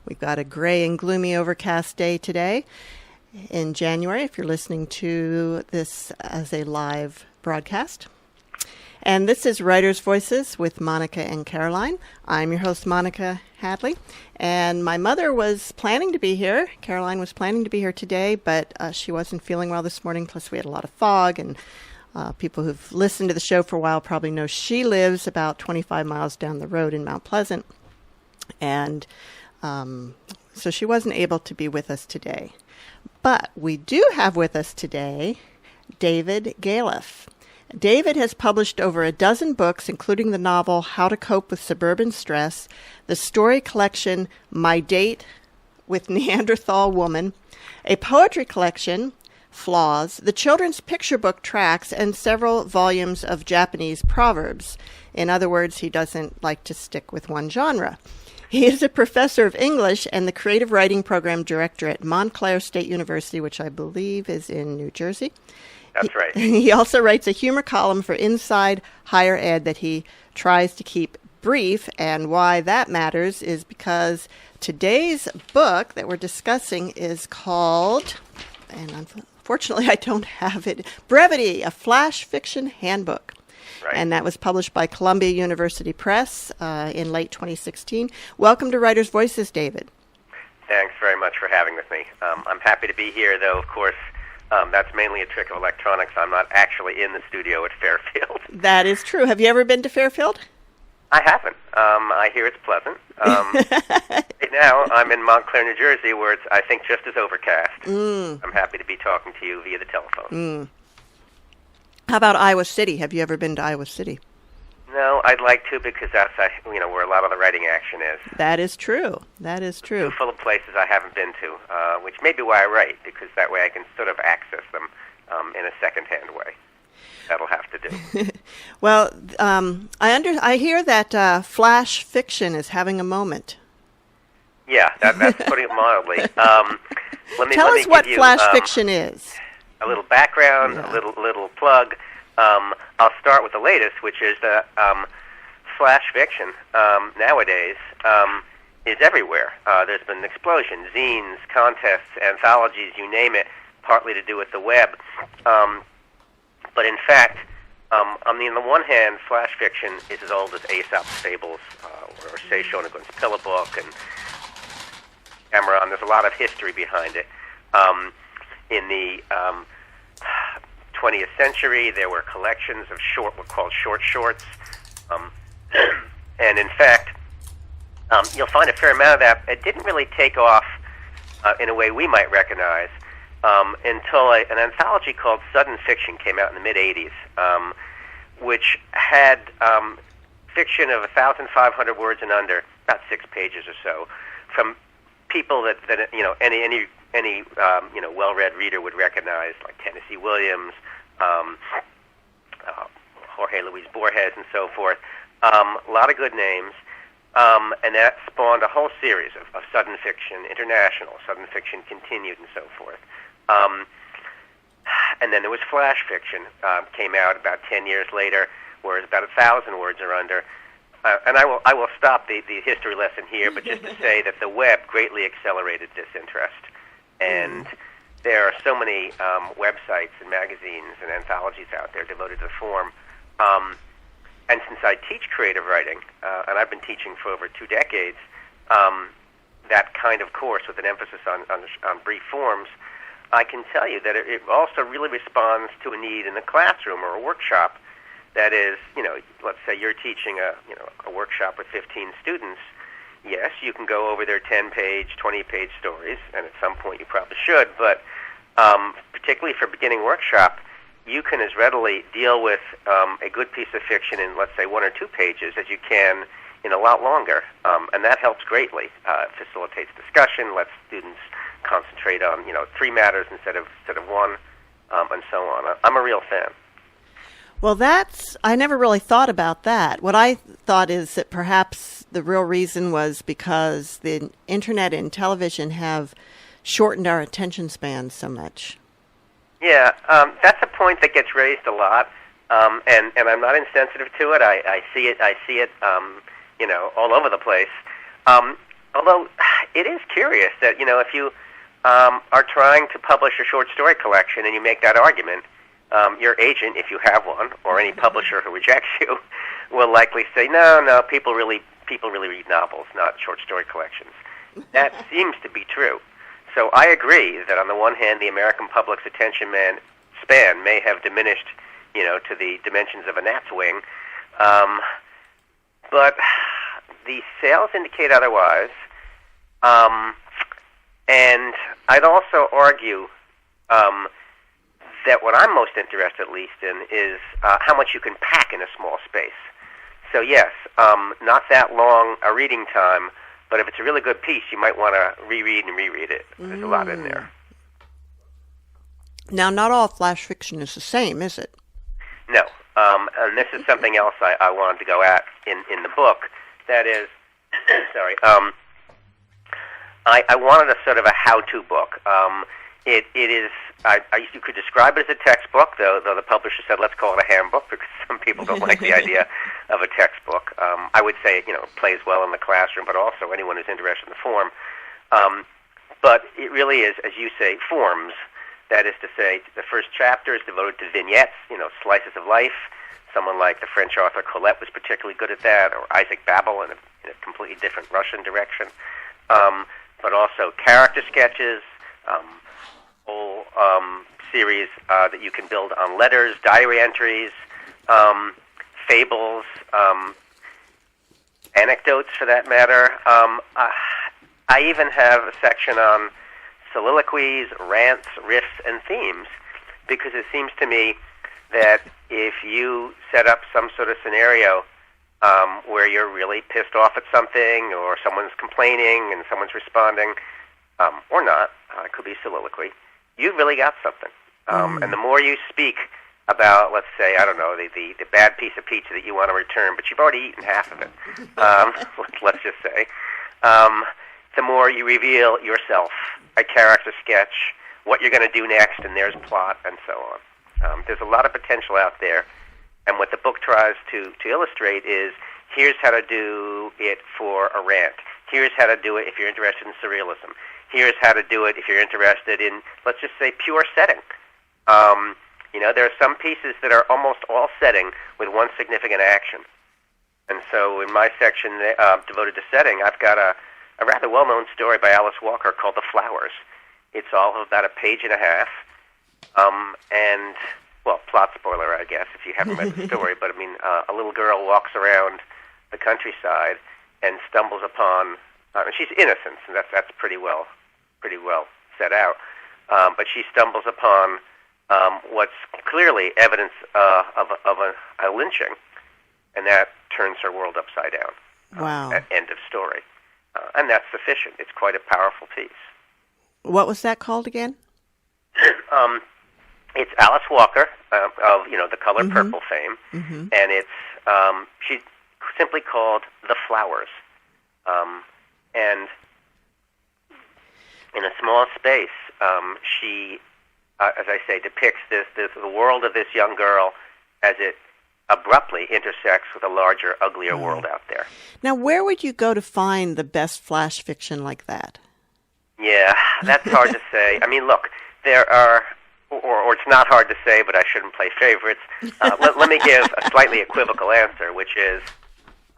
We've got a gray and gloomy overcast day today in January, if you're listening to this as a live broadcast. And this is Writer's Voices with Monica and Caroline. I'm your host, Monica Hadley. And my mother was planning to be here. Caroline was planning to be here today, but she wasn't feeling well this morning. Plus, we had a lot of fog. And people who've listened to the show for a while probably know she lives about 25 miles down the road in Mount Pleasant. And so she wasn't able to be with us today. But we do have with us today David Galef. David has published over a dozen books, including the novel How to Cope with Suburban Stress, the story collection My Date with Neanderthal Woman, a poetry collection, Flaws, the children's picture book Tracks, and several volumes of Japanese proverbs. In other words, he doesn't like to stick with one genre. He is a professor of English and the creative writing program director at Montclair State University, which I believe is in New Jersey. That's right. He also writes a humor column for Inside Higher Ed that he tries to keep brief, and why that matters is because today's book that we're discussing is called, and unfortunately I don't have it, Brevity, a flash fiction handbook. Right. And that was published by Columbia University Press in late 2016. Welcome to Writer's Voices, David. Thanks very much for having with me. I'm happy to be here, though, of course. That's mainly a trick of electronics. I'm not actually in the studio at Fairfield. That is true. Have you ever been to Fairfield? I haven't. I hear it's pleasant. Right now, I'm in Montclair, New Jersey, where it's, I think, just as overcast. I'm happy to be talking to you via the telephone. How about Iowa City? Have you ever been to Iowa City? No, I'd like to, because that's where a lot of the writing action is. That is true. That is true. Full of places I haven't been to, which may be why I write, because that way I can sort of access them in a second-hand way. That'll have to do. Well, I hear that flash fiction is having a moment. Yeah, that's putting it mildly. Tell us what flash fiction is. A little background, a little plug. I'll start with the latest, which is that flash fiction nowadays is everywhere. There's been an explosion, zines, contests, anthologies, you name it, partly to do with the web. But in fact, on the one hand, flash fiction is as old as Aesop's fables, or say Shonagun's Pillow Book, and Cameron. There's a lot of history behind it. In the 20th century, there were collections of what called short shorts, and in fact, you'll find a fair amount of that. It didn't really take off in a way we might recognize until an anthology called Sudden Fiction came out in the mid-'80s, which had fiction of 1,500 words and under, about 6 pages or so, from people that any well-read reader would recognize, like Tennessee Williams, Jorge Luis Borges, and so forth. A lot of good names, and that spawned a whole series of Sudden Fiction International, Sudden Fiction Continued, and so forth. And then there was Flash Fiction, came out about 10 years later, where it's about 1,000 words or under. And I will stop the history lesson here, but just to say that the web greatly accelerated this interest. And there are so many websites and magazines and anthologies out there devoted to the form. And since I teach creative writing, and I've been teaching for over 2 decades, that kind of course with an emphasis on brief forms, I can tell you that it also really responds to a need in the classroom or a workshop. That is, let's say you're teaching a workshop with 15 students. Yes, you can go over their 10-page, 20-page stories, and at some point you probably should, but particularly for beginning workshop, you can as readily deal with a good piece of fiction in, let's say, 1 or 2 pages as you can in a lot longer, and that helps greatly. It facilitates discussion, lets students concentrate on 3 matters instead of 1, and so on. I'm a real fan. Well, I never really thought about that. What I thought is that perhaps the real reason was because the internet and television have shortened our attention spans so much. Yeah, that's a point that gets raised a lot, and I'm not insensitive to it. I see it, all over the place. Although it is curious that, if you are trying to publish a short story collection and you make that argument, your agent, if you have one, or any publisher who rejects you, will likely say, no, people really read novels, not short story collections. That seems to be true. So I agree that on the one hand, the American public's attention span may have diminished, to the dimensions of a gnat's wing, but the sales indicate otherwise. And I'd also argue that what I'm most interested, at least, in is how much you can pack in a small space. So yes, not that long a reading time, but if it's a really good piece, you might want to reread and reread it. There's a lot in there. Now, not all flash fiction is the same, is it? No. And this is something else I wanted to go at in the book. That is, sorry, I wanted a sort of a how-to book. It is, you could describe it as a textbook, though the publisher said let's call it a handbook because some people don't like the idea of a textbook. I would say it plays well in the classroom, but also anyone who's interested in the form. But it really is, as you say, forms. That is to say, the first chapter is devoted to vignettes, slices of life. Someone like the French author Colette was particularly good at that, or Isaac Babel in a completely different Russian direction. But also character sketches, whole series that you can build on letters, diary entries, fables, anecdotes for that matter. I even have a section on soliloquies, rants, riffs, and themes, because it seems to me that if you set up some sort of scenario where you're really pissed off at something, or someone's complaining and someone's responding, or not, it could be soliloquy, you've really got something. And the more you speak about, let's say, I don't know, the bad piece of pizza that you want to return, but you've already eaten half of it, let's just say, the more you reveal yourself, a character sketch, what you're going to do next, and there's plot, and so on. There's a lot of potential out there, and what the book tries to illustrate is, here's how to do it for a rant. Here's how to do it if you're interested in surrealism. Here's how to do it if you're interested in, let's just say, pure setting. There are some pieces that are almost all setting with one significant action. And so in my section devoted to setting, I've got a rather well-known story by Alice Walker called The Flowers. It's all of about a page and a half. And, well, plot spoiler, I guess, if you haven't read the story, but a little girl walks around the countryside and stumbles upon, she's innocent, and that's pretty well set out. But she stumbles upon what's clearly evidence of a lynching, and that turns her world upside down. Wow. At end of story. And that's sufficient. It's quite a powerful piece. What was that called again? It's Alice Walker of the Color Purple fame, and it's she's simply called The Flowers. And in a small space, she, as I say, depicts the world of this young girl as it abruptly intersects with a larger, uglier world out there. Now, where would you go to find the best flash fiction like that? Yeah, that's hard to say. Look, there are, or it's not hard to say, but I shouldn't play favorites. Let me give a slightly equivocal answer, which is,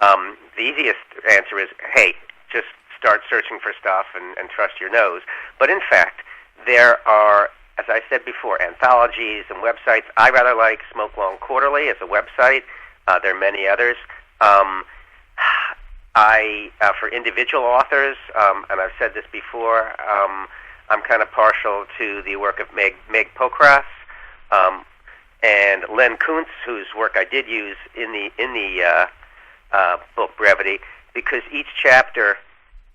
the easiest answer is, hey, just start searching for stuff and trust your nose. But in fact, there are, as I said before, anthologies and websites. I rather like Smoke Long Quarterly as a website. There are many others. For individual authors, and I've said this before, I'm kind of partial to the work of Meg Pokras and Len Kuntz, whose work I did use in the book Brevity, because each chapter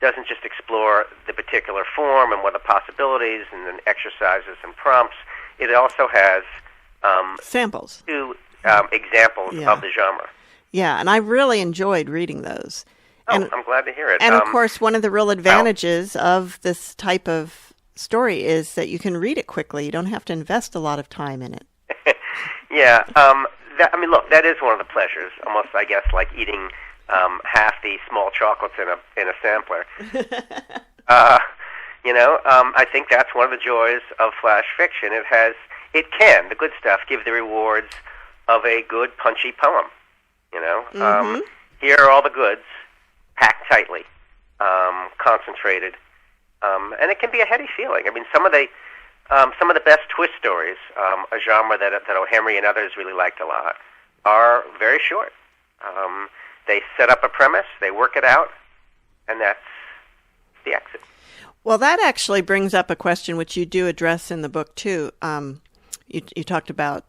doesn't just explore the particular form and what the possibilities and then exercises and prompts. It also has samples, two examples of the genre. Yeah, and I really enjoyed reading those. And, I'm glad to hear it. And of course, one of the real advantages of this type of story is that you can read it quickly. You don't have to invest a lot of time in it. Yeah. Look, that is one of the pleasures, almost, I guess, like eating half the small chocolates in a sampler. I think that's one of the joys of flash fiction. The good stuff, give the rewards of a good, punchy poem. Here are all the goods, packed tightly, concentrated, and it can be a heady feeling. I mean, some of the best twist stories, a genre that O. Henry and others really liked a lot, are very short. They set up a premise, they work it out, and that's the exit. Well, that actually brings up a question which you do address in the book, too. You talked about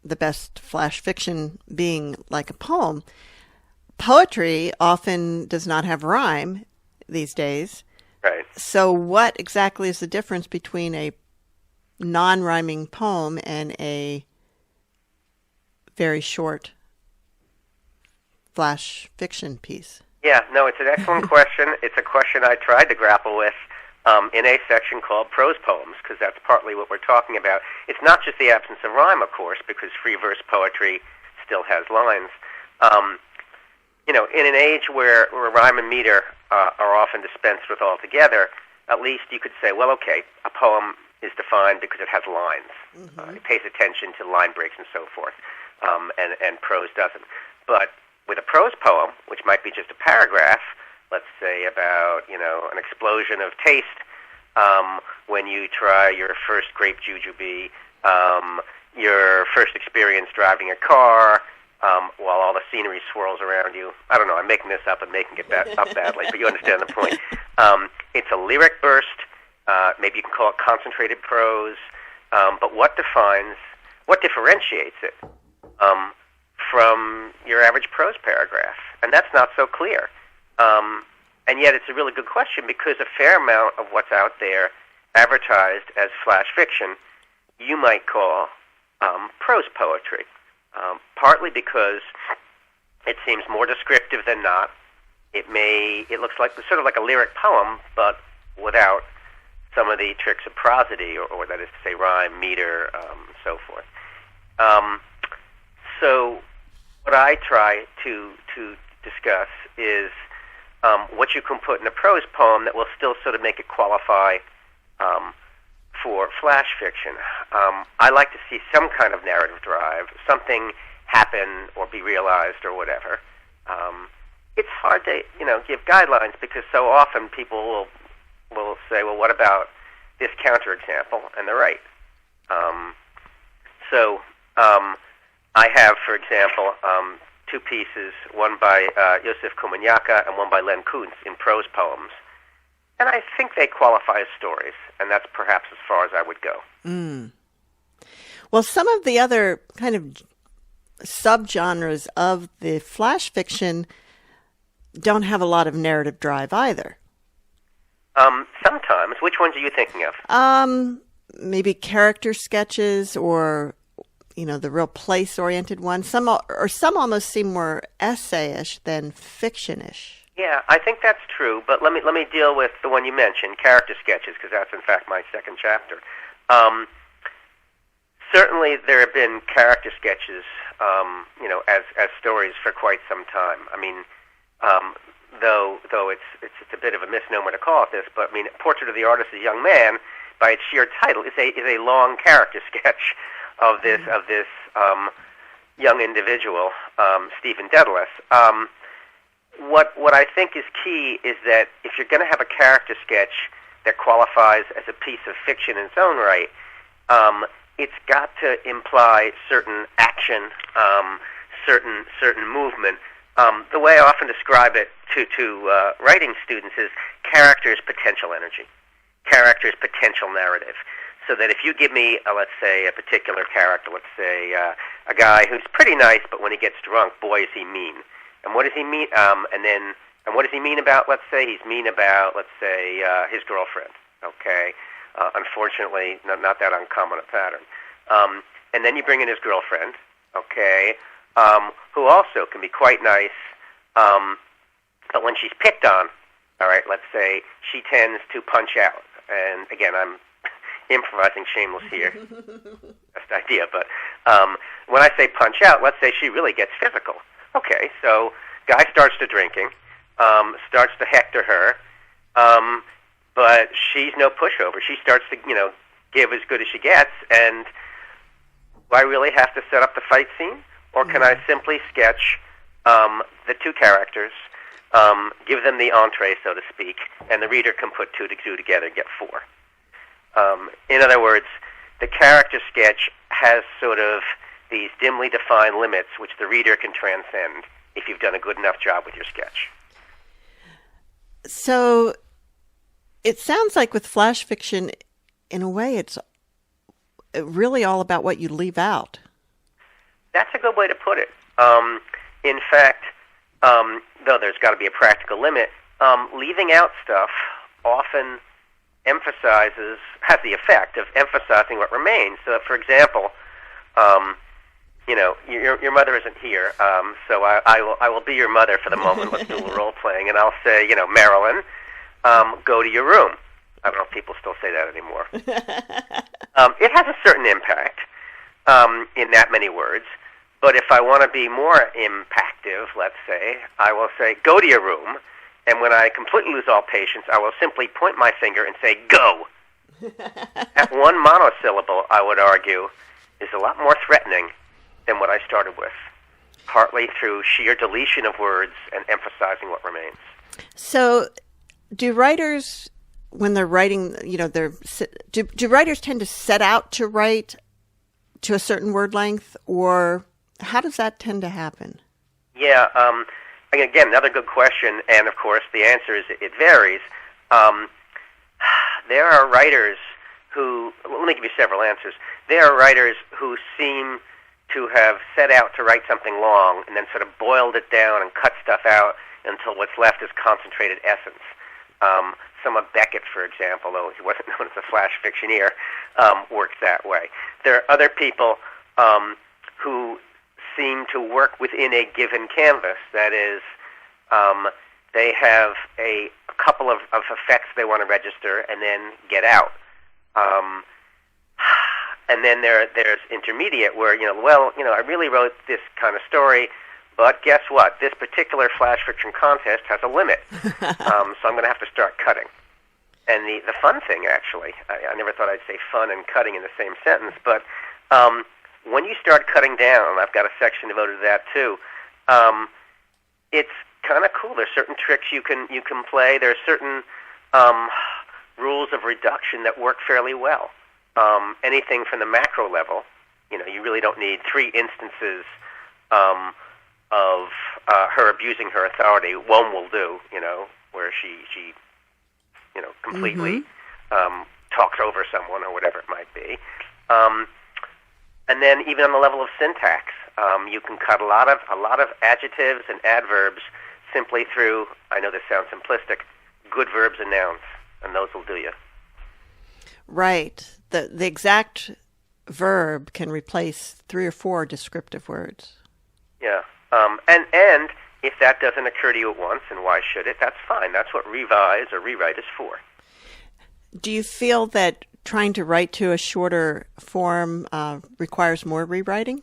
the best flash fiction being like a poem. Poetry often does not have rhyme these days. Right. So what exactly is the difference between a non-rhyming poem and a very short flash fiction piece? Yeah, no, it's an excellent question. It's a question I tried to grapple with in a section called Prose Poems, because that's partly what we're talking about. It's not just the absence of rhyme, of course, because free verse poetry still has lines. In an age where rhyme and meter are often dispensed with altogether, at least you could say, well, okay, a poem is defined because it has lines. Mm-hmm. It pays attention to line breaks and so forth, and prose doesn't. But with a prose poem, which might be just a paragraph, let's say about, an explosion of taste when you try your first grape jujube, your first experience driving a car, while all the scenery swirls around you. I don't know, I'm making this up and making it up badly, but you understand the point. It's a lyric burst. Maybe you can call it concentrated prose. But what differentiates it from your average prose paragraph? And that's not so clear. And yet it's a really good question, because a fair amount of what's out there advertised as flash fiction you might call prose poetry. Partly because it seems more descriptive than not. It looks like sort of like a lyric poem, but without some of the tricks of prosody, or that is to say, rhyme, meter, so forth. So what I try to discuss is what you can put in a prose poem that will still sort of make it qualify for flash fiction. I like to see some kind of narrative drive, something happen or be realized or whatever. It's hard to give guidelines, because so often people will say, well, what about this counterexample? And they're right. So I have, for example, two pieces, one by Yosef Komunyaka and one by Len Kuntz in prose poems. And I think they qualify as stories, and that's perhaps as far as I would go. Mm. Well, some of the other kind of subgenres of the flash fiction don't have a lot of narrative drive either. Sometimes. Which ones are you thinking of? Maybe character sketches, or the real place-oriented ones. Some almost seem more essay-ish than fiction-ish. Yeah, I think that's true, but let me deal with the one you mentioned, character sketches, because that's in fact my second chapter. Certainly there have been character sketches, as stories for quite some time. I mean, though it's a bit of a misnomer to call it this, but I mean, Portrait of the Artist as a Young Man, by its sheer title, is a long character sketch of this young individual, Stephen Dedalus. What I think is key is that if you're going to have a character sketch that qualifies as a piece of fiction in its own right, it's got to imply certain action, certain movement. The way I often describe it to writing students is character's potential energy, character's potential narrative. So that if you give me, let's say, a particular character, let's say a guy who's pretty nice, but when he gets drunk, boy, is he mean. And what does he mean? And what does he mean about? Let's say he's mean about, his girlfriend. Okay, unfortunately, not that uncommon a pattern. And then you bring in his girlfriend. Okay, who also can be quite nice, but when she's picked on, all right, let's say she tends to punch out. And again, I'm improvising shameless here. Best idea, but when I say punch out, let's say she really gets physical. Okay, so guy starts to drinking, starts to hector her, but she's no pushover. She starts to, give as good as she gets, and do I really have to set up the fight scene? Or can I simply sketch the two characters, give them the entree, so to speak, and the reader can put two to two together and get four? In other words, the character sketch has sort of these dimly defined limits which the reader can transcend if you've done a good enough job with your sketch. So it sounds like with flash fiction, in a way, it's really all about what you leave out. That's a good way to put it. In fact, though there's got to be a practical limit, leaving out stuff often has the effect of emphasizing what remains. So, for example, your mother isn't here, so I will be your mother for the moment. Let's do a role playing, and I'll say, Marilyn, go to your room. I don't know if people still say that anymore. It has a certain impact in that many words, but if I want to be more impactive, let's say, I will say, go to your room, and when I completely lose all patience, I will simply point my finger and say, go. That one monosyllable, I would argue, is a lot more threatening than what I started with, partly through sheer deletion of words and emphasizing what remains. So, do writers, when they're writing, do writers tend to set out to write to a certain word length, or how does that tend to happen? Yeah, again, another good question, and of course the answer is it varies. There are writers who, let me give you several answers. There are writers who seem to have set out to write something long and then sort of boiled it down and cut stuff out until what's left is concentrated essence. Some of Beckett, for example, though he wasn't known as a flash fictioneer, worked that way. There are other people who seem to work within a given canvas. That is, they have a couple of effects they want to register and then get out. And then there's intermediate where, I really wrote this kind of story, but guess what? This particular flash fiction contest has a limit, so I'm going to have to start cutting. And the fun thing, actually, I never thought I'd say fun and cutting in the same sentence, but when you start cutting down, and I've got a section devoted to that too, it's kind of cool. There's certain tricks you can play. There's certain rules of reduction that work fairly well. Anything from the macro level, you really don't need 3 instances of her abusing her authority. One will do, where she completely talks over someone or whatever it might be. And then even on the level of syntax, you can cut a lot of adjectives and adverbs simply through, I know this sounds simplistic, good verbs and nouns, and those will do you. Right. The exact verb can replace 3 or 4 descriptive words. Yeah. And if that doesn't occur to you at once, and why should it, that's fine. That's what revise or rewrite is for. Do you feel that trying to write to a shorter form requires more rewriting?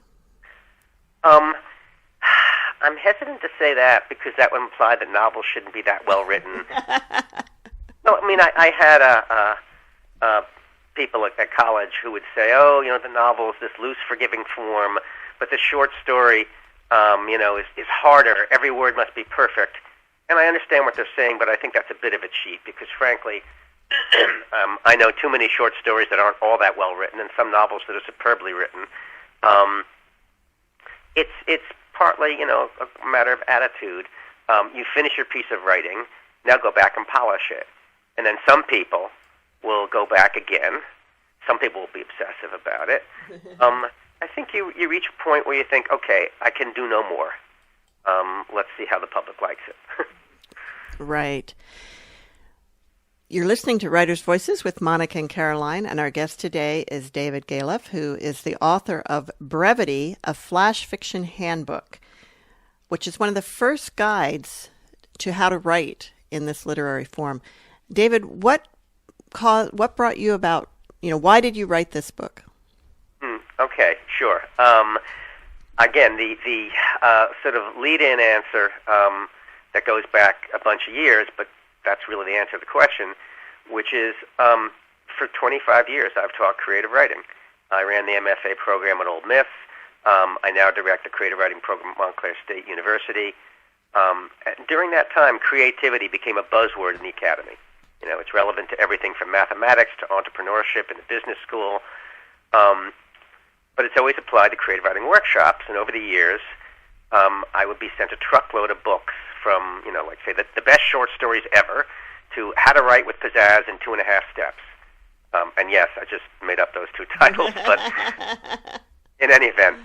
I'm hesitant to say that because that would imply that novels shouldn't be that well written. No, I mean, I had people at college who would say, the novel is this loose, forgiving form, but the short story, is harder. Every word must be perfect. And I understand what they're saying, but I think that's a bit of a cheat because, frankly, I know too many short stories that aren't all that well written and some novels that are superbly written. It's partly, a matter of attitude. You finish your piece of writing, now go back and polish it. And then some people will go back again. Some people will be obsessive about it. I think you reach a point where you think, okay, I can do no more. Let's see how the public likes it. Right. You're listening to Writers' Voices with Monica and Caroline, and our guest today is David Galef, who is the author of Brevity, a flash fiction handbook, which is one of the first guides to how to write in this literary form. David, what brought you about, why did you write this book? Okay, sure. Again, the sort of lead-in answer that goes back a bunch of years, but that's really the answer to the question, which is for 25 years I've taught creative writing. I ran the MFA program at Ole Miss. I now direct the creative writing program at Montclair State University. And during that time, creativity became a buzzword in the academy. You know, it's relevant to everything from mathematics to entrepreneurship in the business school. But it's always applied to creative writing workshops. And over the years, I would be sent a truckload of books from, you know, like say the best short stories ever to How to Write with Pizzazz in 2.5 Steps. And yes, I just made up those two titles, but in any event,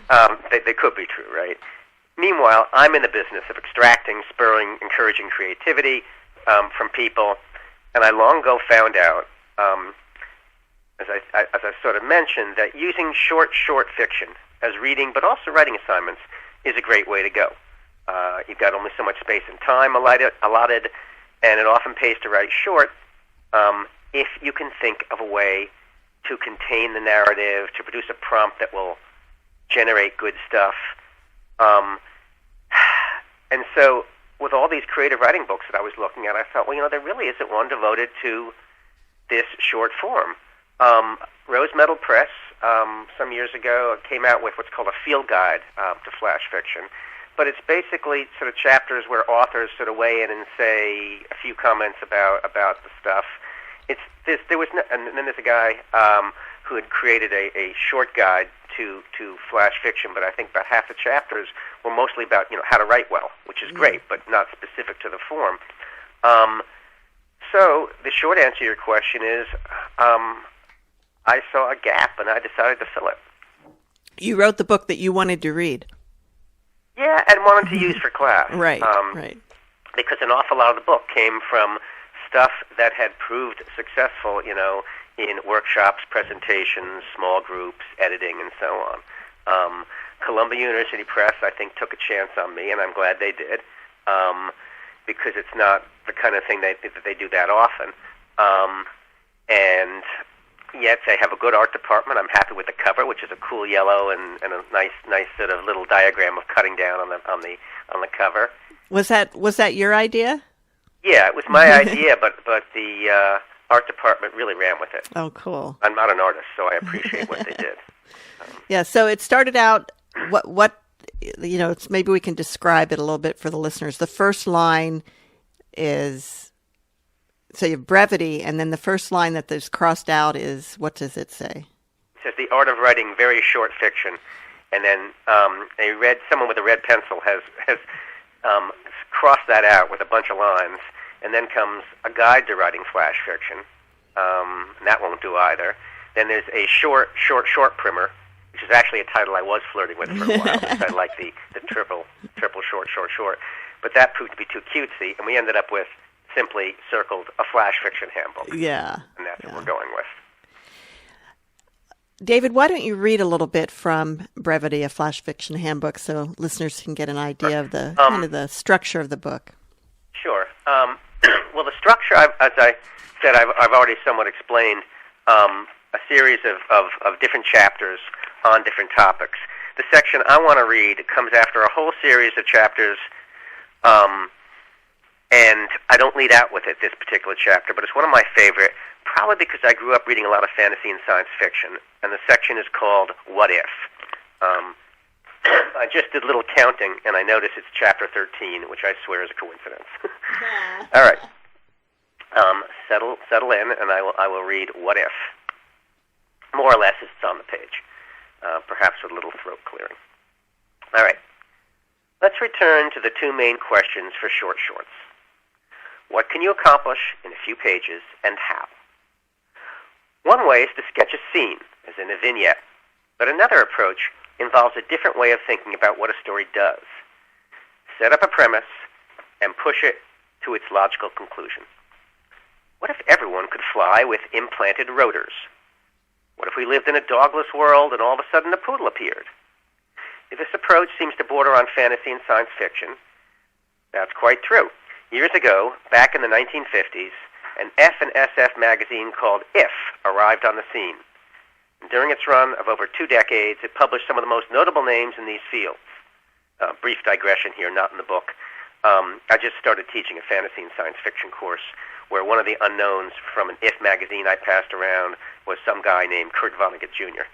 they could be true, right? Meanwhile, I'm in the business of extracting, spurring, encouraging creativity from people, and I long ago found out, as I sort of mentioned, that using short fiction as reading, but also writing assignments, is a great way to go. You've got only so much space and time allotted, and it often pays to write short if you can think of a way to contain the narrative, to produce a prompt that will generate good stuff. And so with all these creative writing books that I was looking at, I thought, well, you know, there really isn't one devoted to this short form. Rose Metal Press, some years ago, came out with what's called a field guide to flash fiction. But it's basically sort of chapters where authors sort of weigh in and say a few comments about the stuff. And then there's a guy who had created a short guide to flash fiction, but I think about half the chapters were mostly about, you know, how to write well, which is great, but not specific to the form. So the short answer to your question is, I saw a gap and I decided to fill it. You wrote the book that you wanted to read. Yeah, and wanted to use for class. Right, right. Because an awful lot of the book came from stuff that had proved successful, you know, in workshops, presentations, small groups, editing, and so on. Columbia University Press, I think, took a chance on me, and I'm glad they did, because it's not the kind of thing that they do that often. And yet they have a good art department. I'm happy with the cover, which is a cool yellow and a nice sort of little diagram of cutting down on the cover. Was that your idea? Yeah, it was my idea, but the art department really ran with it. Oh, cool. I'm not an artist, so I appreciate what they did. Yeah, so it started out, what you know, maybe we can describe it a little bit for the listeners. The first line is, so you have brevity, and then the first line that is crossed out is, what does it say? It says the art of writing very short fiction, and then someone with a red pencil has crossed that out with a bunch of lines, and then comes a guide to writing flash fiction, and that won't do either. Then there's a short primer, which is actually a title I was flirting with for a while, because I like the triple short. But that proved to be too cutesy, and we ended up with simply circled a flash fiction handbook. Yeah. And that's what we're going with. David, why don't you read a little bit from Brevity, a flash fiction handbook, so listeners can get an idea of the kind of the structure of the book? Sure. Well, the structure, as I said, I've already somewhat explained, a series of different chapters on different topics. The section I want to read comes after a whole series of chapters, and I don't lead out with it, this particular chapter, but it's one of my favorite, probably because I grew up reading a lot of fantasy and science fiction, and the section is called What If? I just did a little counting, and I noticed it's chapter 13, which I swear is a coincidence. All right. Settle in, and I will read What If? More or less as it's on the page, perhaps with a little throat clearing. All right. Let's return to the two main questions for short shorts. What can you accomplish in a few pages, and how? One way is to sketch a scene, as in a vignette, but another approach involves a different way of thinking about what a story does. Set up a premise and push it to its logical conclusion. What if everyone could fly with implanted rotors? What if we lived in a dogless world and all of a sudden a poodle appeared? If this approach seems to border on fantasy and science fiction, that's quite true. Years ago, back in the 1950s, an F and SF magazine called If arrived on the scene. During its run of over 2 decades, it published some of the most notable names in these fields. Brief digression here, not in the book. I just started teaching a fantasy and science fiction course where one of the unknowns from an If magazine I passed around was some guy named Kurt Vonnegut Jr.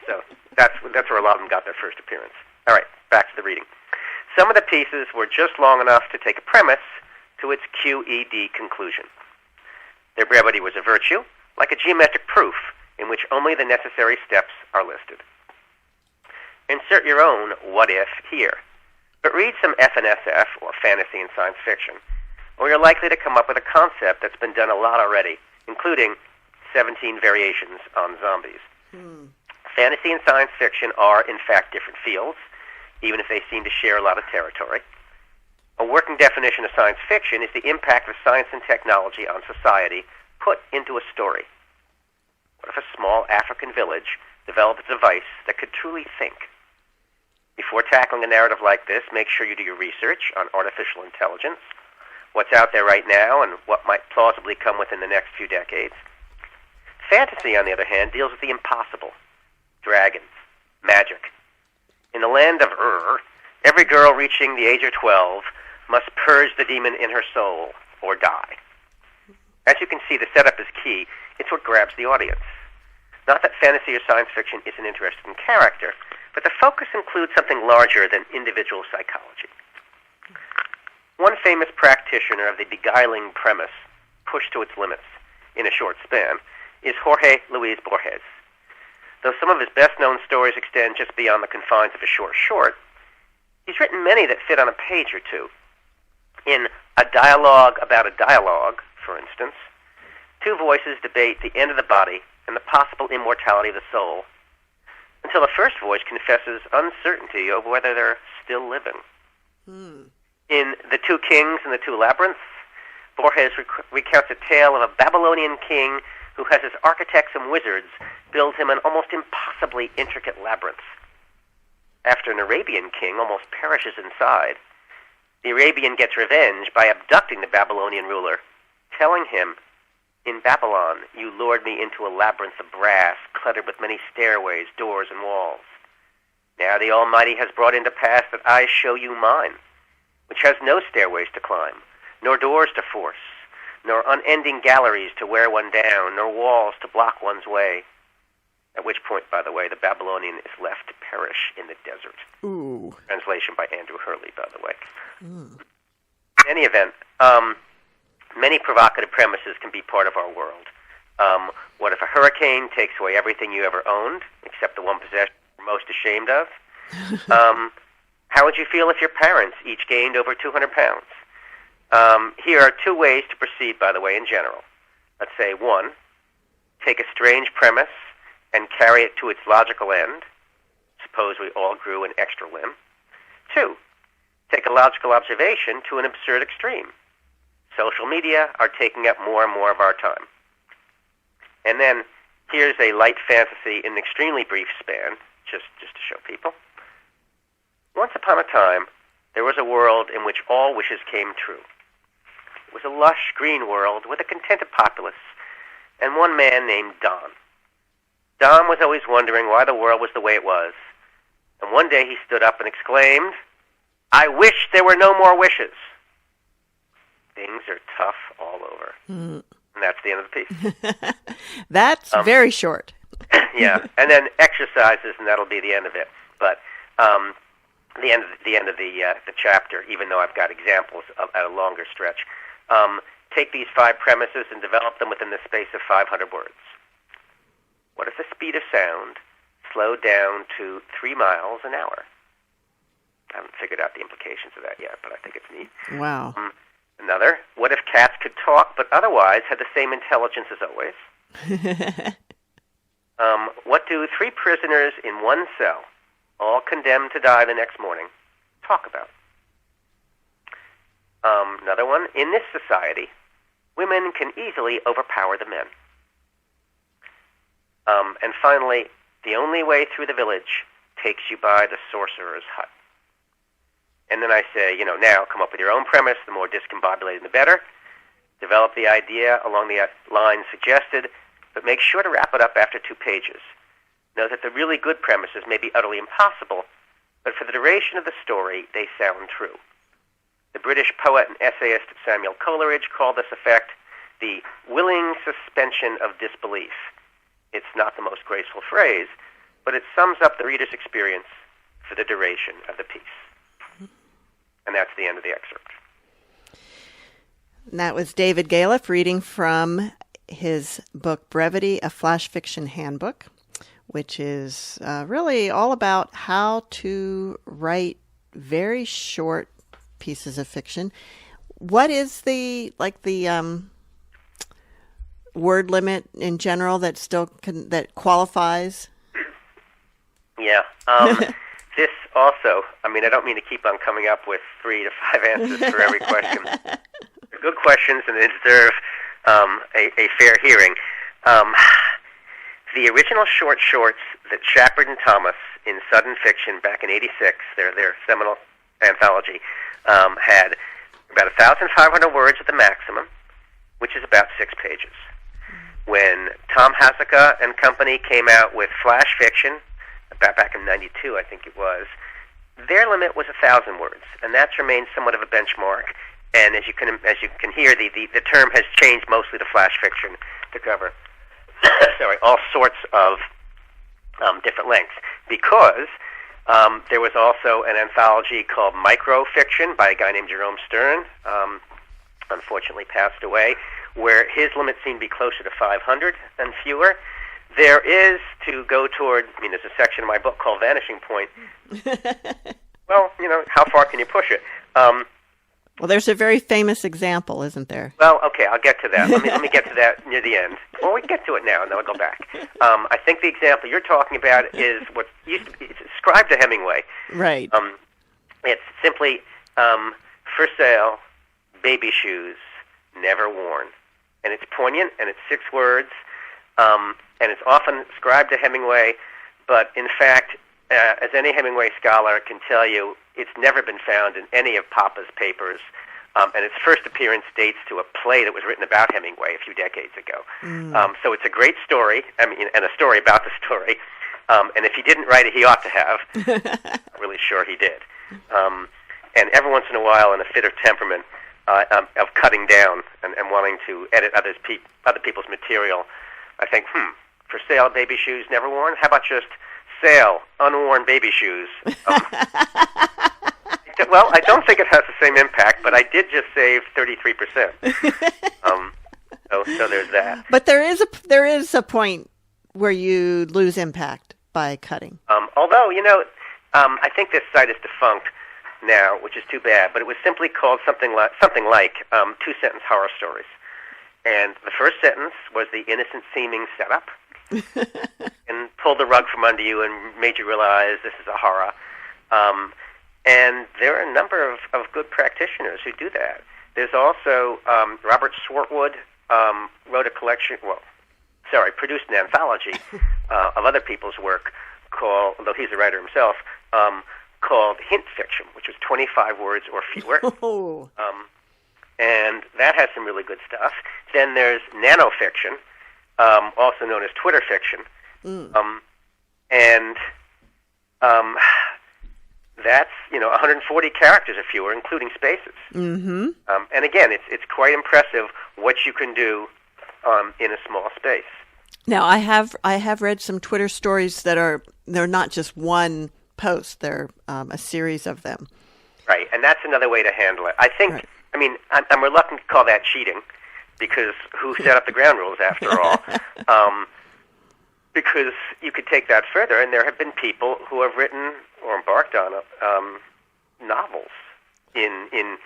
So that's where a lot of them got their first appearance. All right, back to the reading. Some of the pieces were just long enough to take a premise to its QED conclusion. Their brevity was a virtue, like a geometric proof in which only the necessary steps are listed. Insert your own what if here, but read some FNSF, or fantasy and science fiction, or you're likely to come up with a concept that's been done a lot already, including 17 variations on zombies. Fantasy and science fiction are, in fact, different fields, even if they seem to share a lot of territory. A working definition of science fiction is the impact of science and technology on society put into a story. What if a small African village developed a device that could truly think? Before tackling a narrative like this, make sure you do your research on artificial intelligence, what's out there right now, and what might plausibly come within the next few decades. Fantasy, on the other hand, deals with the impossible. Dragons, magic. In the land of every girl reaching the age of 12 must purge the demon in her soul or die. As you can see, the setup is key. It's what grabs the audience. Not that fantasy or science fiction isn't interested in character, but the focus includes something larger than individual psychology. One famous practitioner of the beguiling premise, pushed to its limits in a short span, is Jorge Luis Borges. Though some of his best-known stories extend just beyond the confines of a short, he's written many that fit on a page or two. In A Dialogue About a Dialogue, for instance, two voices debate the end of the body and the possible immortality of the soul, until the first voice confesses uncertainty over whether they're still living. In The Two Kings and the Two Labyrinths, Borges recounts a tale of a Babylonian king who has his architects and wizards build him an almost impossibly intricate labyrinth. After an Arabian king almost perishes inside, the Arabian gets revenge by abducting the Babylonian ruler, telling him, "In Babylon you lured me into a labyrinth of brass, cluttered with many stairways, doors, and walls. Now the Almighty has brought into pass that I show you mine, which has no stairways to climb, nor doors to force, nor unending galleries to wear one down, nor walls to block one's way." At which point, by the way, the Babylonian is left to perish in the desert. Ooh. Translation by Andrew Hurley, by the way. In any event, many provocative premises can be part of our world. What if a hurricane takes away everything you ever owned, except the one possession you're most ashamed of? How would you feel if your parents each gained over 200 pounds? Here are two ways to proceed, by the way, in general. Let's say, 1, take a strange premise and carry it to its logical end. Suppose we all grew an extra limb. 2, take a logical observation to an absurd extreme. Social media are taking up more and more of our time. And then, here's a light fantasy in an extremely brief span, just to show people. Once upon a time, there was a world in which all wishes came true. It was a lush, green world with a contented populace, and one man named Don. Don was always wondering why the world was the way it was, and one day he stood up and exclaimed, "I wish there were no more wishes." Things are tough all over. And that's the end of the piece. That's very short. Yeah, and then exercises, and that'll be the end of it. But the end of the chapter, even though I've got examples at a longer stretch. Take these 5 premises and develop them within the space of 500 words. What if the speed of sound slowed down to 3 miles an hour? I haven't figured out the implications of that yet, but I think it's neat. Wow. Another, what if cats could talk but otherwise had the same intelligence as always? What do 3 prisoners in one cell, all condemned to die the next morning, talk about? Another one, in this society, women can easily overpower the men. And finally, the only way through the village takes you by the sorcerer's hut. And then I say, now come up with your own premise, the more discombobulated the better. Develop the idea along the lines suggested, but make sure to wrap it up after 2 pages. Note that the really good premises may be utterly impossible, but for the duration of the story, they sound true. The British poet and essayist Samuel Coleridge called this effect the willing suspension of disbelief. It's not the most graceful phrase, but it sums up the reader's experience for the duration of the piece. And that's the end of the excerpt. And that was David Galef reading from his book Brevity, a flash fiction handbook, which is really all about how to write very short pieces of fiction. What is the word limit in general that that qualifies? Yeah. This also, I don't mean to keep on coming up with 3 to 5 answers for every question. They're good questions, and they deserve a fair hearing. The original shorts that Shepard and Thomas in Sudden Fiction back in '86, their seminal anthology, had about 1,500 words at the maximum, which is about 6 pages. When Tom Hasekka and company came out with flash fiction, back in '92, I think it was, their limit was 1,000 words, and that's remained somewhat of a benchmark. And as you can hear, the term has changed mostly to flash fiction to cover all sorts of different lengths, because there was also an anthology called Microfiction by a guy named Jerome Stern, unfortunately passed away, where his limit seemed to be closer to 500 and fewer. There is, to go toward, there's a section in my book called Vanishing Point. Well, how far can you push it? Well, there's a very famous example, isn't there? Well, okay, I'll get to that. Let me get to that near the end. Or we can get to it now, and then I'll go back. I think the example you're talking about is what used to be ascribed to Hemingway. Right. It's simply, for sale, baby shoes, never worn. And it's poignant, and it's 6 words, and it's often ascribed to Hemingway, but in fact, as any Hemingway scholar can tell you, it's never been found in any of Papa's papers, and its first appearance dates to a play that was written about Hemingway a few decades ago. So it's a great story, and a story about the story, and if he didn't write it, he ought to have. I'm really sure he did. And every once in a while, in a fit of temperament, of cutting down and wanting to edit other people's material, I think, for sale, baby shoes never worn? How about just sale, unworn baby shoes? Well, I don't think it has the same impact, but I did just save 33%. So there's that. But there is a point where you lose impact by cutting. Although, I think this site is defunct now, which is too bad, but it was simply called something like 2-sentence horror stories. And the first sentence was the innocent-seeming setup, and pulled the rug from under you and made you realize this is a horror. And there are a number of good practitioners who do that. There's also Robert Swartwood produced an anthology of other people's work called, although he's a writer himself, called Hint Fiction, which was 25 words or fewer. And that has some really good stuff. Then there's Nano Fiction, also known as Twitter Fiction. And that's 140 characters or fewer, including spaces. And again, it's quite impressive what you can do in a small space. Now, I have read some Twitter stories they're not just one post; they're a series of them. Right, and that's another way to handle it. I think. Right. I'm reluctant to call that cheating, because who set up the ground rules after all? Because you could take that further, and there have been people who have written or embarked on novels in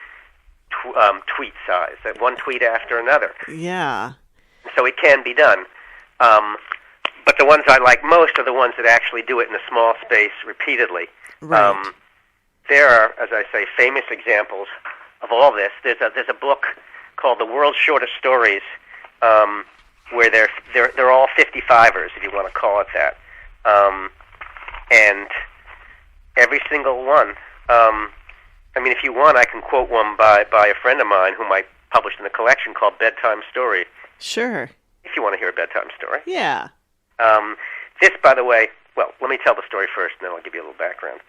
tweet size, that one tweet after another. Yeah. So it can be done. But the ones I like most are the ones that actually do it in a small space repeatedly. Right. There are, as I say, famous examples of all this. There's a book called The World's Shortest Stories, where they're all 55ers, if you want to call it that, and every single one. If you want, I can quote one by a friend of mine whom I published in a collection called Bedtime Story. Sure. If you want to hear a bedtime story. Yeah. This, by the way, well, let me tell the story first, and then I'll give you a little background.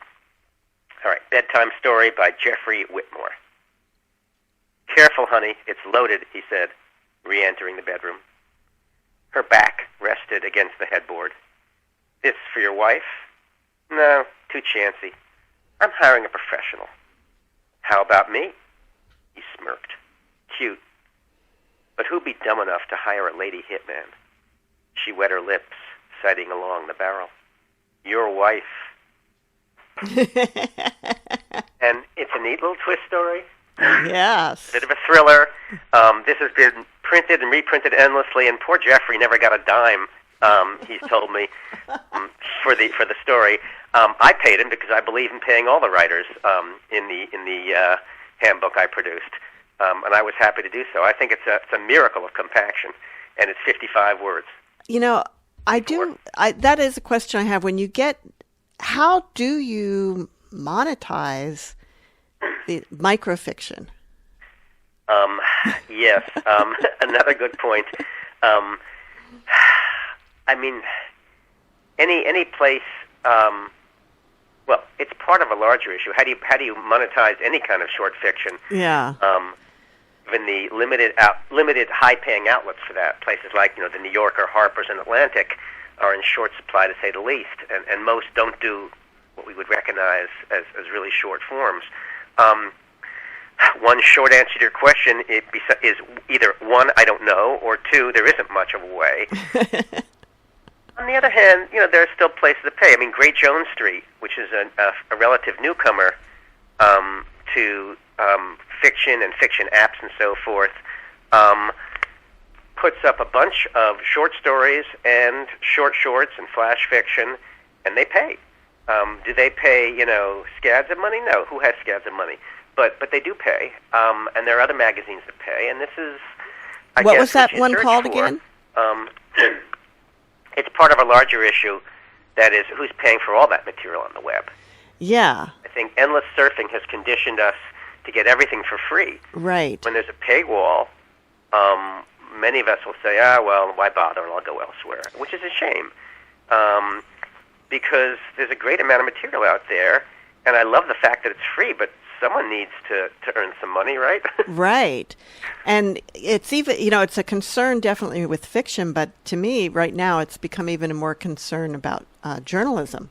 All right, Bedtime Story by Jeffrey Whitmore. "Careful, honey, it's loaded," he said, re-entering the bedroom. Her back rested against the headboard. "This for your wife?" "No, too chancy. I'm hiring a professional." "How about me?" He smirked. "Cute. But who'd be dumb enough to hire a lady hitman?" She wet her lips, sighting along the barrel. "Your wife." And it's a neat little twist story. Yes. Bit of a thriller. This has been printed and reprinted endlessly, and poor Jeffrey never got a dime. He's told me for the story. I paid him because I believe in paying all the writers in the handbook I produced, and I was happy to do so. I think it's a miracle of compaction, and it's 55 words. You know, that is a question I have. When you get, how do you monetize the microfiction? Yes, another good point. I mean, any place. Well, it's part of a larger issue. How do you monetize any kind of short fiction? Yeah. Even the limited high-paying outlets for that, places like the New Yorker, Harper's, and Atlantic, are in short supply to say the least, and most don't do what we would recognize as really short forms. One short answer to your question is either one, I don't know, or two, there isn't much of a way. On the other hand, there are still places to pay. I mean, Great Jones Street, which is a relative newcomer to fiction and fiction apps and so forth, puts up a bunch of short stories and shorts and flash fiction, and they pay. Do they pay, scads of money? No. Who has scads of money? But they do pay, and there are other magazines that pay, and this is, I guess, what was that one called again? It's part of a larger issue, that is, who's paying for all that material on the web. Yeah. I think endless surfing has conditioned us to get everything for free. Right. When there's a paywall, many of us will say, well, why bother, and I'll go elsewhere, which is a shame, because there's a great amount of material out there, and I love the fact that it's free, but someone needs to earn some money, right? Right. And it's even, it's a concern definitely with fiction, but to me right now it's become even a more concern about journalism.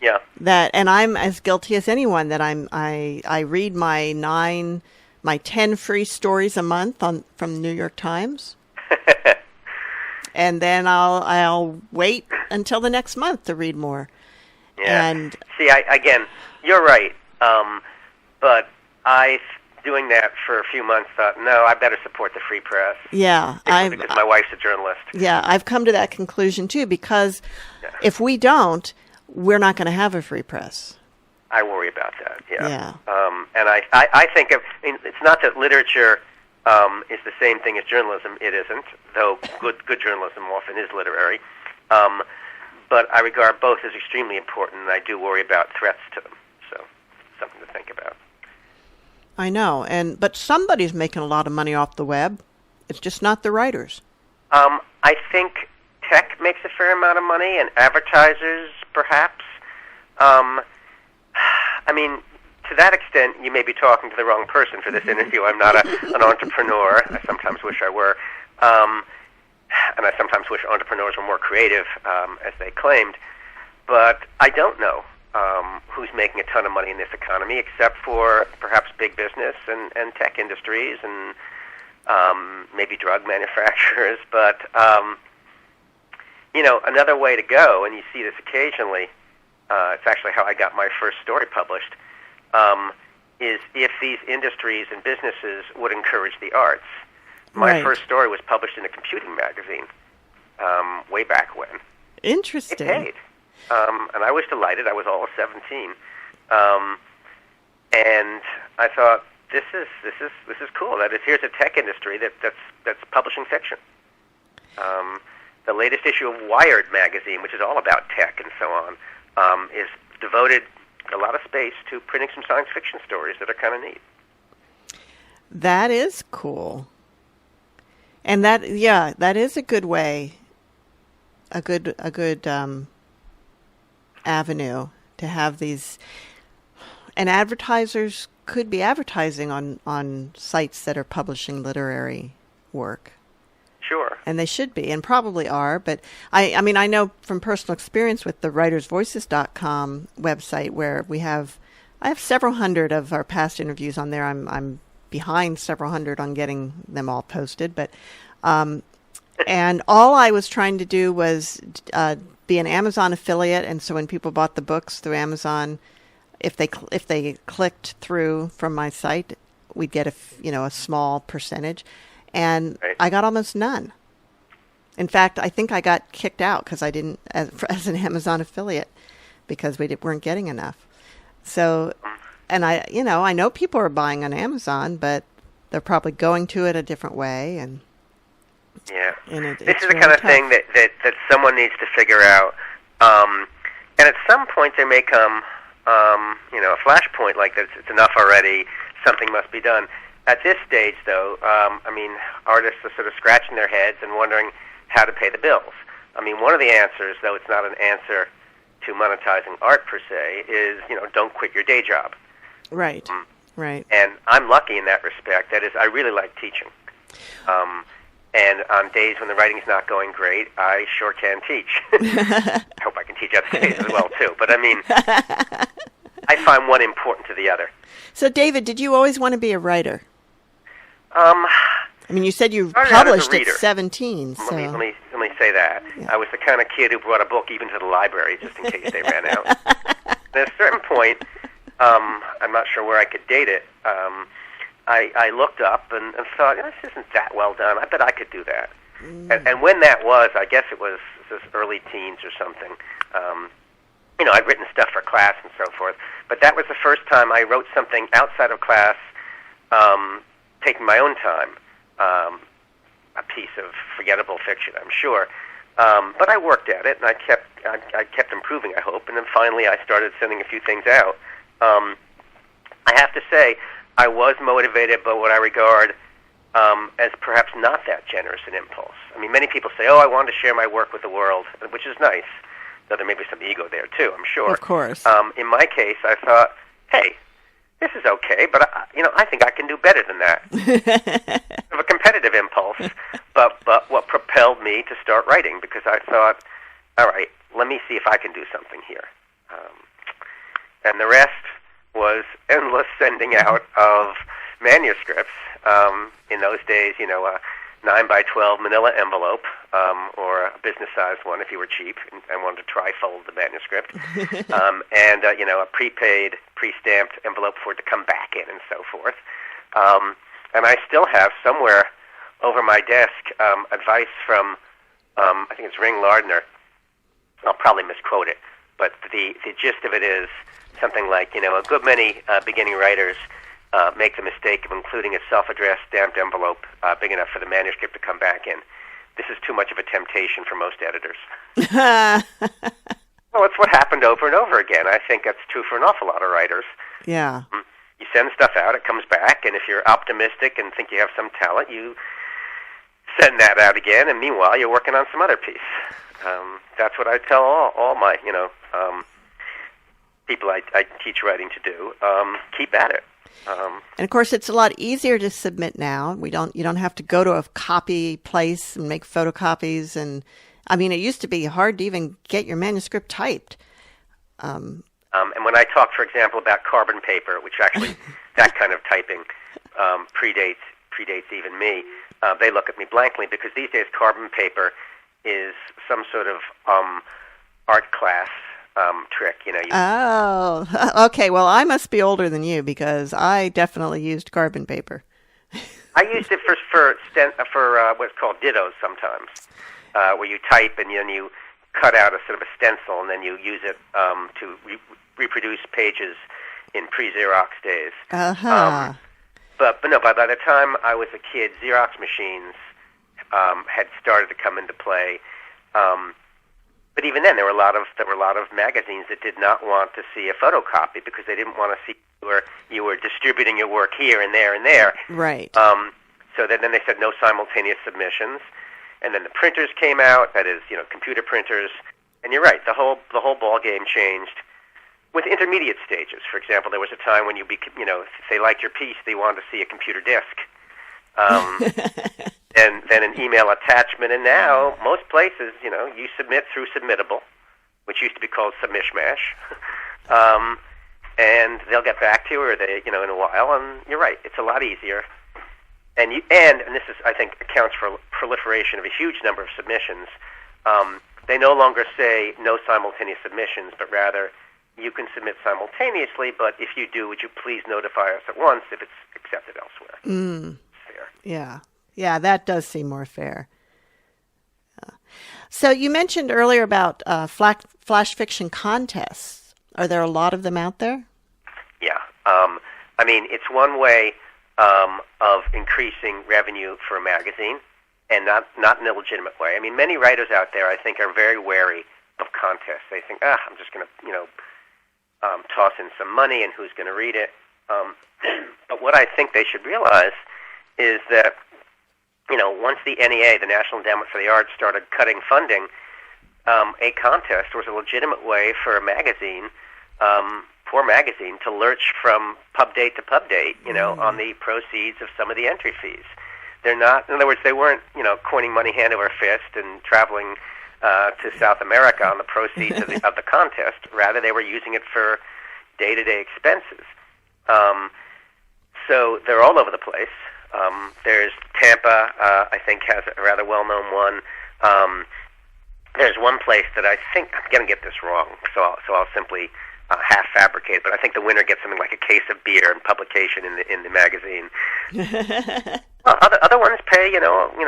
Yeah. And I'm as guilty as anyone that I read my 10 free stories a month from the New York Times. And then I'll wait until the next month to read more. Yeah. And see, again, you're right. But I, doing that for a few months, thought, no, I better support the free press. Yeah. Because my wife's a journalist. Yeah, I've come to that conclusion, too, because if we don't, we're not going to have a free press. I worry about that, yeah. Yeah. And I think it's not that literature is the same thing as journalism. It isn't, though good journalism often is literary. But I regard both as extremely important, and I do worry about threats to them. So, something to think about. I know, but somebody's making a lot of money off the web. It's just not the writers. I think tech makes a fair amount of money, and advertisers, perhaps. I mean, to that extent, you may be talking to the wrong person for this interview. I'm not an entrepreneur. I sometimes wish I were. And I sometimes wish entrepreneurs were more creative, as they claimed. But I don't know who's making a ton of money in this economy, except for perhaps big business and tech industries and maybe drug manufacturers. But, another way to go, and you see this occasionally, it's actually how I got my first story published, is if these industries and businesses would encourage the arts. My first story was published in a computing magazine way back when. Interesting. It paid. And I was delighted. I was all of 17. And I thought, this is cool. That is, here's a tech industry that's publishing fiction. The latest issue of Wired magazine, which is all about tech and so on, is devoted a lot of space to printing some science fiction stories that are kind of neat. That is cool. And that is a good way, a good avenue to have these. And advertisers could be advertising on sites that are publishing literary work. Sure. And they should be, and probably are. But I mean, I know from personal experience with the writersvoices.com website, where I have several hundred of our past interviews on there. I'm behind several hundred on getting them all posted, but and all I was trying to do was be an Amazon affiliate, and so when people bought the books through Amazon, if they clicked through from my site, we'd get a small percentage, and right. I got almost none. In fact, I think I got kicked out because I didn't as an Amazon affiliate because we weren't getting enough. So, and I know people are buying on Amazon, but they're probably going to it a different way, and yeah, this is the kind of thing that someone needs to figure out. And at some point, there may come, a flashpoint like that. It's enough already. Something must be done. At this stage, though, artists are sort of scratching their heads and wondering how to pay the bills. I mean, one of the answers, though it's not an answer to monetizing art per se, is don't quit your day job. Right. Right. And I'm lucky in that respect. That is, I really like teaching. And on days when the writing's not going great, I sure can teach. I hope I can teach other days as well, too. But, I mean, I find one important to the other. So, David, did you always want to be a writer? I mean, you said you published at 17. So. Let me say that. Yeah. I was the kind of kid who brought a book even to the library just in case they ran out. At a certain point, I'm not sure where I could date it, I looked up and thought, this isn't that well done. I bet I could do that. And when that was, I guess it was early teens or something. I'd written stuff for class and so forth, but that was the first time I wrote something outside of class, taking my own time, a piece of forgettable fiction, I'm sure. But I worked at it, and I kept improving, I hope, and then finally I started sending a few things out. I have to say, I was motivated by what I regard as perhaps not that generous an impulse. I mean, many people say, I want to share my work with the world, which is nice, though there may be some ego there, too, I'm sure. Of course. In my case, I thought, hey, this is okay, but, I think I can do better than that. Sort of a competitive impulse, but what propelled me to start writing, because I thought, all right, let me see if I can do something here. And the rest was endless sending out of manuscripts. In those days, a 9x12 manila envelope, or a business-sized one if you were cheap and wanted to tri-fold the manuscript, and a prepaid, pre-stamped envelope for it to come back in, and so forth. And I still have somewhere over my desk advice from, I think it's Ring Lardner. I'll probably misquote it, but the gist of it is something like, a good many beginning writers make the mistake of including a self-addressed stamped envelope big enough for the manuscript to come back in. This is too much of a temptation for most editors. Well, it's what happened over and over again. I think that's true for an awful lot of writers. Yeah. You send stuff out, it comes back, and if you're optimistic and think you have some talent, you send that out again, and meanwhile, you're working on some other piece. That's what I tell all my, people I teach writing to do. Keep at it. And of course, it's a lot easier to submit now. You don't have to go to a copy place and make photocopies. And I mean, it used to be hard to even get your manuscript typed. And when I talk, for example, about carbon paper, which actually that kind of typing predates even me, they look at me blankly because these days carbon paper is some sort of art class trick. Oh, okay. Well, I must be older than you because I definitely used carbon paper. I used it for what's called dittos sometimes, where you type and then you cut out a sort of a stencil and then you use it to reproduce pages in pre-Xerox days. Uh-huh. But no, by the time I was a kid, Xerox machines had started to come into play. But even then, there were a lot of magazines that did not want to see a photocopy because they didn't want to see you were distributing your work here and there and there. Right. So then they said no simultaneous submissions, and then the printers came out. That is, computer printers. And you're right, the whole ball game changed. with intermediate stages. For example, there was a time when if they liked your piece, they wanted to see a computer disk, and then an email attachment. And now most places, you submit through Submittable, which used to be called Submishmash, and they'll get back to you, or they, in a while. And you're right, it's a lot easier. And this is, I think, accounts for proliferation of a huge number of submissions. They no longer say no simultaneous submissions, but rather you can submit simultaneously, but if you do, would you please notify us at once if it's accepted elsewhere? Fair. Yeah, that does seem more fair. So you mentioned earlier about flash fiction contests. Are there a lot of them out there? Yeah. It's one way of increasing revenue for a magazine, and not in a legitimate way. Many writers out there, I think, are very wary of contests. They think, I'm just going to, toss in some money, and who's going to read it? But what I think they should realize is that, once the NEA, the National Endowment for the Arts, started cutting funding, a contest was a legitimate way for a magazine, poor magazine, to lurch from pub date to pub date, on the proceeds of some of the entry fees. They're not, in other words, they weren't, coining money hand over fist and traveling to South America on the proceeds of the contest. Rather, they were using it for day-to-day expenses. So they're all over the place. There's Tampa, I think, has a rather well-known one. There's one place that I think, I'm going to get this wrong, so I'll simply half-fabricate, but I think the winner gets something like a case of beer and publication in the magazine. Well, other ones pay,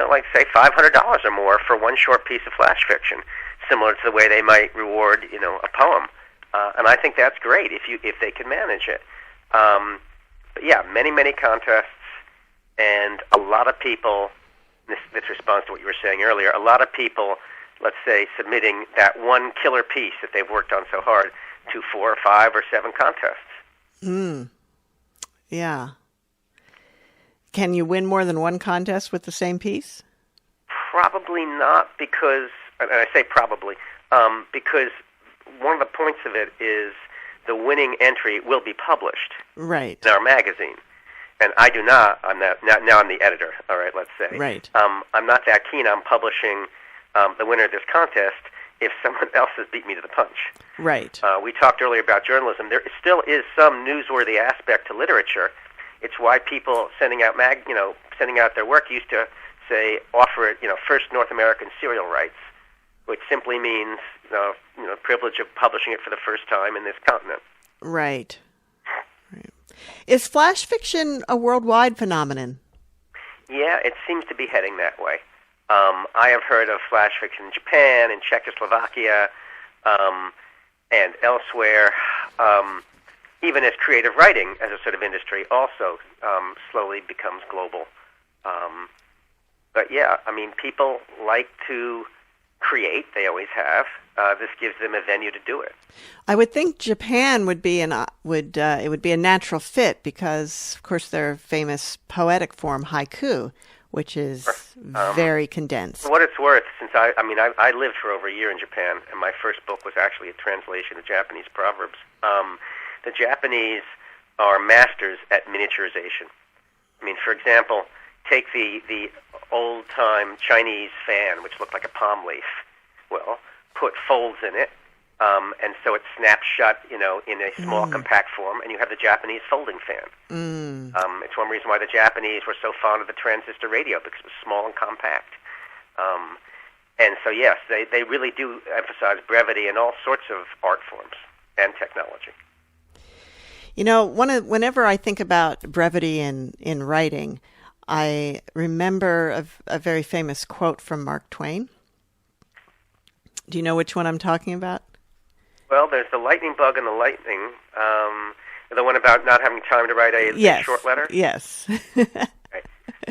like say $500 or more for one short piece of flash fiction, similar to the way they might reward, a poem. And I think that's great if they can manage it. But yeah, many contests, and a lot of people. This responds to what you were saying earlier. A lot of people, let's say, submitting that one killer piece that they've worked on so hard to 4 or 5 or 7 contests. Yeah. Can you win more than one contest with the same piece? Probably not, because, and I say probably, because one of the points of it is the winning entry will be published in our magazine. And I do not, now I'm the editor, all right, let's say. Right. I'm not that keen on publishing the winner of this contest if someone else has beat me to the punch. Right. We talked earlier about journalism. There still is some newsworthy aspect to literature. It's why people sending out their work used to say offer it, first North American serial rights, which simply means privilege of publishing it for the first time in this continent. Right. Is flash fiction a worldwide phenomenon? Yeah, it seems to be heading that way. I have heard of flash fiction in Japan, in Czechoslovakia, and elsewhere. Even as creative writing as a sort of industry also slowly becomes global. But yeah, people like to create. They always have. This gives them a venue to do it. I would think Japan would be it would be a natural fit because, of course, their famous poetic form haiku, which is very condensed. For what it's worth, since I lived for over a year in Japan, and my first book was actually a translation of Japanese proverbs. The Japanese are masters at miniaturization. For example, take the old-time Chinese fan, which looked like a palm leaf. Well, put folds in it, and so it snaps shut, in a small, compact form, and you have the Japanese folding fan. It's one reason why the Japanese were so fond of the transistor radio, because it was small and compact. And so, yes, they really do emphasize brevity in all sorts of art forms and technology. Whenever I think about brevity in writing, I remember a very famous quote from Mark Twain. Do you know which one I'm talking about? Well, there's the lightning bug and the lightning. The one about not having time to write a short letter? Yes. Right.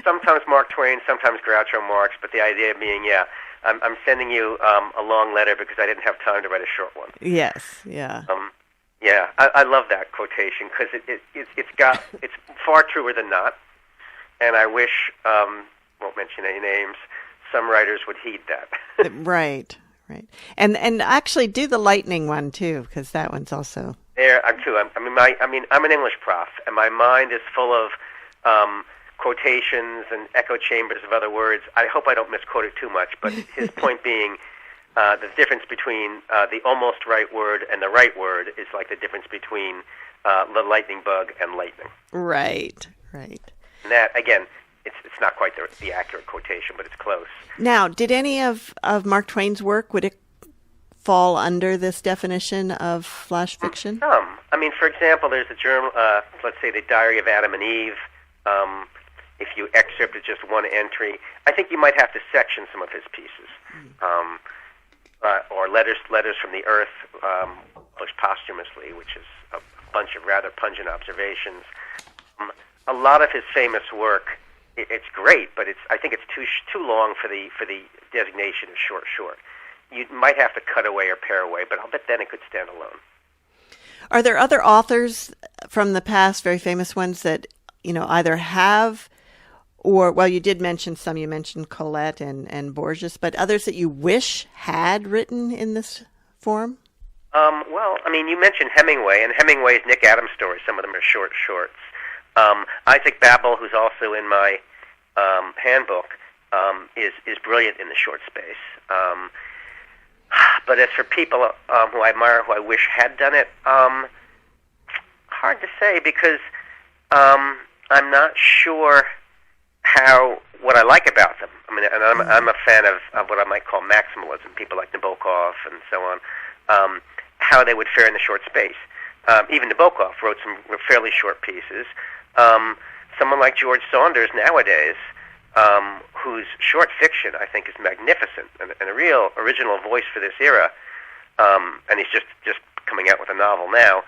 Sometimes Mark Twain, sometimes Groucho Marx, but the idea being, I'm sending you a long letter because I didn't have time to write a short one. Yes, yeah. Yeah, I love that quotation because it's far truer than not, and I wish, won't mention any names, some writers would heed that. Right. And actually do the lightning one too, because that one's also Yeah, I'm too. I'm an English prof, and my mind is full of quotations and echo chambers of other words. I hope I don't misquote it too much, but his point being the difference between the almost right word and the right word is like the difference between the lightning bug and lightning. Right. And that, again, it's not quite the accurate quotation, but it's close. Now, did any of Mark Twain's work, would it fall under this definition of flash fiction? Some. I mean, for example, there's a journal, let's say the Diary of Adam and Eve. If you excerpted just one entry, I think you might have to section some of his pieces. Or letters from the Earth, published posthumously, which is a bunch of rather pungent observations. A lot of his famous work, it's great, but I think it's too long for the designation of short. You might have to cut away or pare away, but I'll bet then it could stand alone. Are there other authors from the past, very famous ones, that either have, or, well, you did mention some. You mentioned Colette and Borges, but others that you wish had written in this form? Well, I mean, you mentioned Hemingway, and Hemingway's Nick Adams stories. Some of them are shorts. Isaac Babel, who's also in my handbook, is brilliant in the short space. But as for people who I admire, who I wish had done it, hard to say, because I'm not sure what I like about them. I mean, and I'm a fan of what I might call maximalism. People like Nabokov and so on. How they would fare in the short space. Even Nabokov wrote some fairly short pieces. Someone like George Saunders nowadays, whose short fiction I think is magnificent and a real original voice for this era, and he's just coming out with a novel now,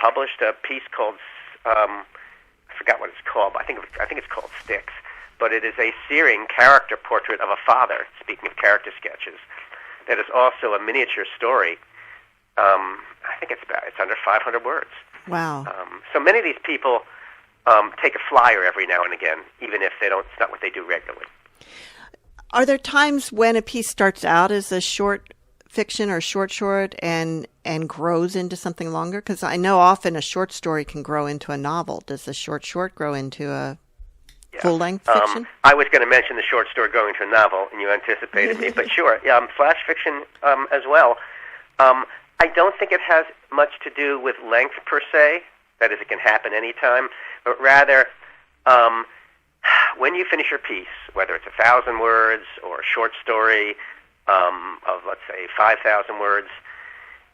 published a piece called, I forgot what it's called, but I think it's called Sticks, but it is a searing character portrait of a father, speaking of character sketches, that is also a miniature story. I think it's under 500 words. Wow. So many of these people take a flyer every now and again, even if it's not what they do regularly. Are there times when a piece starts out as a short fiction or short and grows into something longer? Because I know often a short story can grow into a novel. Does the short grow into a full-length fiction? I was going to mention the short story going to a novel, and you anticipated me, but sure, flash fiction as well. I don't think it has much to do with length per se, that is, it can happen anytime, but rather when you finish your piece, whether it's 1,000 words or a short story of, let's say, 5,000 words,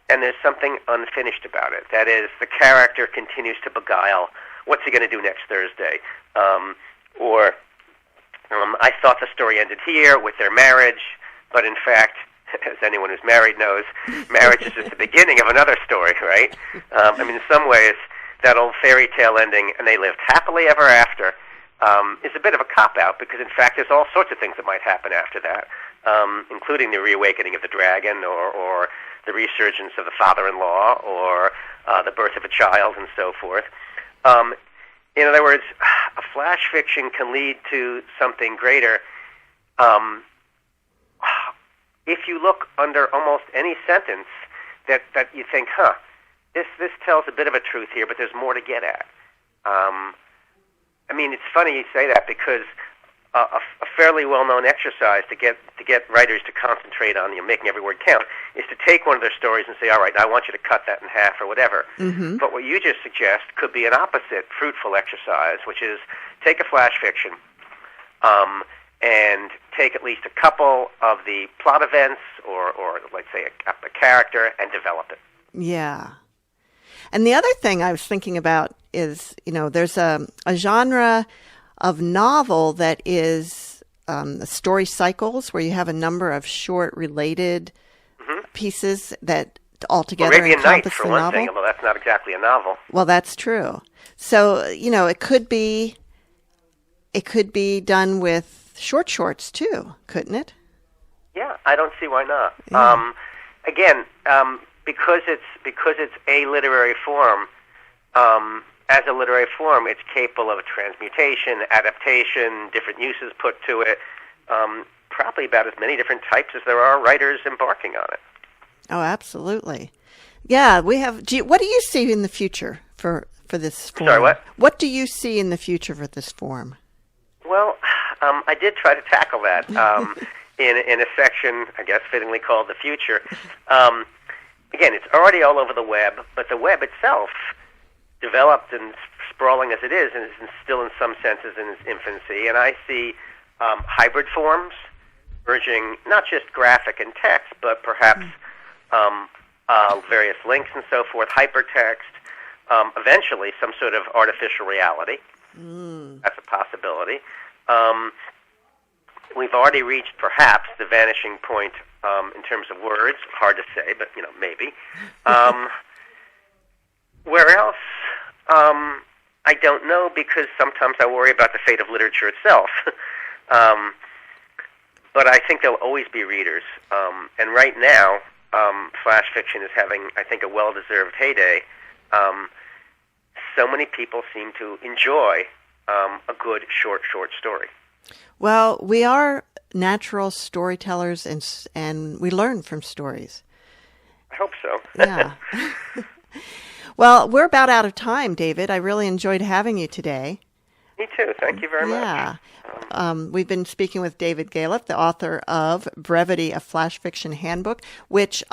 and there's something unfinished about it. That is, the character continues to beguile. What's he going to do next Thursday? Or I thought the story ended here with their marriage, but in fact, as anyone who's married knows, marriage is just the beginning of another story, right? I mean, in some ways, that old fairy tale ending, and they lived happily ever after, is a bit of a cop-out, because in fact there's all sorts of things that might happen after that, including the reawakening of the dragon, or the resurgence of the father-in-law, or the birth of a child, and so forth. In other words, a flash fiction can lead to something greater. If you look under almost any sentence that you think, this tells a bit of a truth here, but there's more to get at. I mean, it's funny you say that, because a fairly well-known exercise to get writers to concentrate on making every word count is to take one of their stories and say, all right, now I want you to cut that in half or whatever. Mm-hmm. But what you just suggest could be an opposite fruitful exercise, which is take a flash fiction and take at least a couple of the plot events or let's say a character and develop it. Yeah. And the other thing I was thinking about is, there's a genre of novel that is story cycles, where you have a number of short related pieces that altogether Arabian encompass Nights, for the one novel. thing, although that's not exactly a novel. Well, that's true. So, it could be done with shorts too, couldn't it? Yeah, I don't see why not. Yeah. Again, because it's a literary form, as a literary form, it's capable of transmutation, adaptation, different uses put to it, probably about as many different types as there are writers embarking on it. Oh, absolutely. Yeah, we have. What do you see in the future for this forum? Sorry, what? What do you see in the future for this forum? Well, I did try to tackle that in a section, I guess, fittingly called The Future. Again, it's already all over the web, but the web itself, developed and sprawling as it is still in some senses in its infancy. And I see hybrid forms merging not just graphic and text, but perhaps various links and so forth, hypertext, eventually some sort of artificial reality. That's a possibility. We've already reached perhaps the vanishing point in terms of words. Hard to say, but maybe. Where else? I don't know, because sometimes I worry about the fate of literature itself. But I think there'll always be readers. And right now, flash fiction is having, I think, a well-deserved heyday. So many people seem to enjoy a good short story. Well, we are natural storytellers, and we learn from stories. I hope so. Yeah. Well, we're about out of time, David. I really enjoyed having you today. Me too. Thank you very much. Yeah. We've been speaking with David Galef, the author of Brevity, a Flash Fiction Handbook, which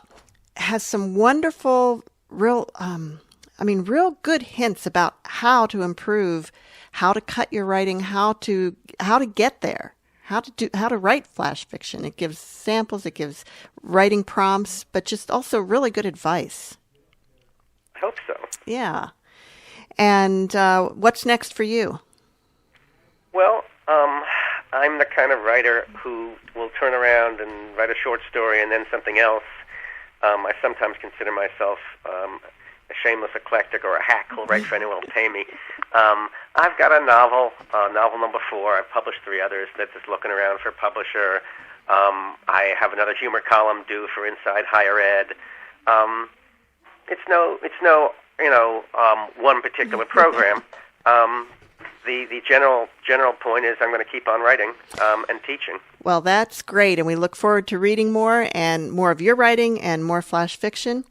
has some wonderful, real good hints about how to improve, how to cut your writing, how to get there, how to write flash fiction. It gives samples, it gives writing prompts, but just also really good advice. I hope so. Yeah. And what's next for you? Well, I'm the kind of writer who will turn around and write a short story and then something else. I sometimes consider myself a shameless eclectic or a hack who'll write for anyone who'll pay me. I've got a novel number 4. I've published 3 others that's just looking around for a publisher. I have another humor column due for Inside Higher Ed. It's no one particular program. The general point is I'm going to keep on writing and teaching. Well, that's great, and we look forward to reading more and more of your writing and more flash fiction.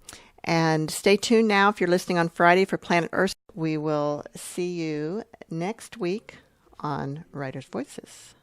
And stay tuned now if you're listening on Friday for Planet Earth. We will see you next week on Writers' Voices.